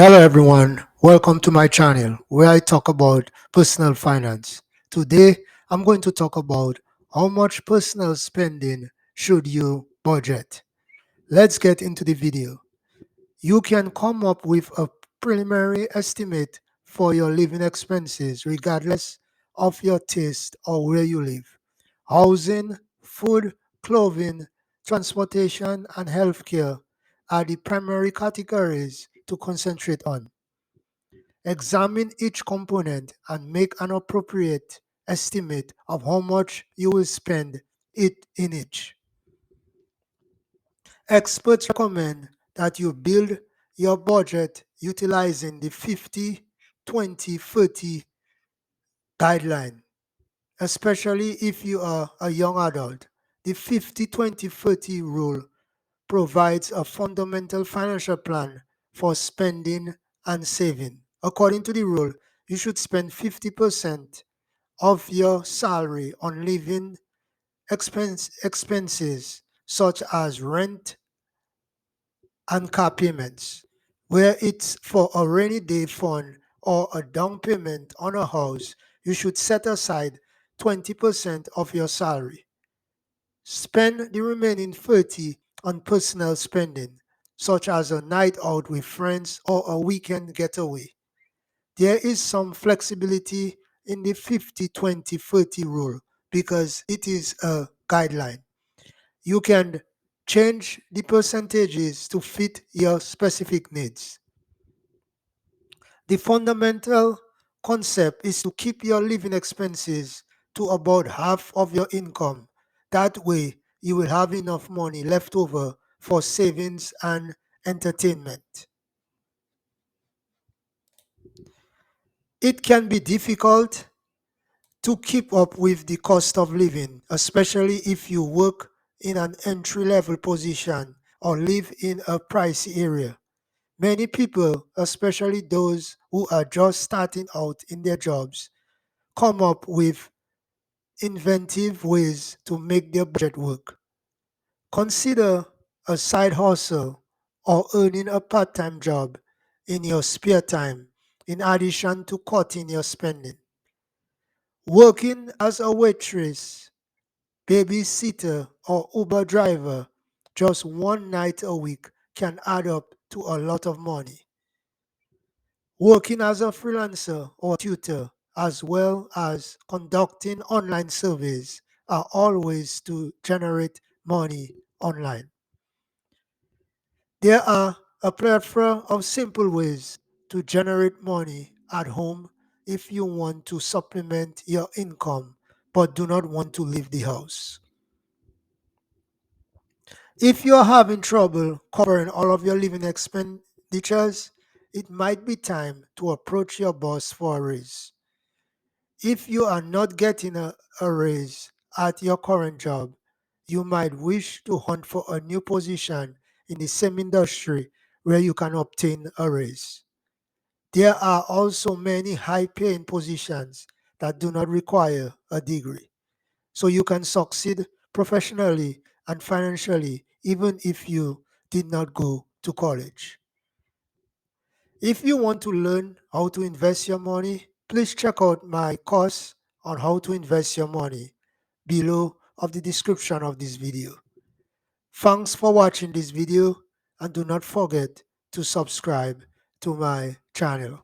Hello everyone, welcome to my channel where I talk about personal finance. Today I'm going to talk about how much personal spending should you budget. Let's get into the video. You can come up with a preliminary estimate for your living expenses regardless of your taste or where you live. Housing, food, clothing, transportation, and healthcare are the primary categories to concentrate on. Examine each component and make an appropriate estimate of how much you will spend it in each. Experts recommend that you build your budget utilizing the 50-20-30 guideline, especially if you are a young adult. The 50-20-30 rule provides a fundamental financial plan for spending and saving. According to the rule, you should spend 50% of your salary on living expenses such as rent and car payments, where it's for a rainy day fund or a down payment on a house. You should set aside 20% of your salary. Spend the remaining 30 on personal spending, such as a night out with friends or a weekend getaway. There is some flexibility in the 50-20-30 rule because it is a guideline. You can change the percentages to fit your specific needs. The fundamental concept is to keep your living expenses to about half of your income. That way, you will have enough money left over for savings and entertainment. It can be difficult to keep up with the cost of living, especially if you work in an entry level position or live in a pricey area. Many people, especially those who are just starting out in their jobs, come up with inventive ways to make their budget work. Consider a side hustle or earning a part time job in your spare time, in addition to cutting your spending. Working as a waitress, babysitter, or Uber driver just one night a week can add up to a lot of money. Working as a freelancer or tutor, as well as conducting online surveys, are all ways to generate money online. There are a plethora of simple ways to generate money at home if you want to supplement your income but do not want to leave the house. If you are having trouble covering all of your living expenditures, it might be time to approach your boss for a raise. If you are not getting a raise at your current job, you might wish to hunt for a new position in the same industry where you can obtain a raise. There are also many high paying positions that do not require a degree, so you can succeed professionally and financially even if you did not go to college. If you want to learn how to invest your money, please check out my course on how to invest your money below of the description of this video. Thanks for watching this video and do not forget to subscribe to my channel.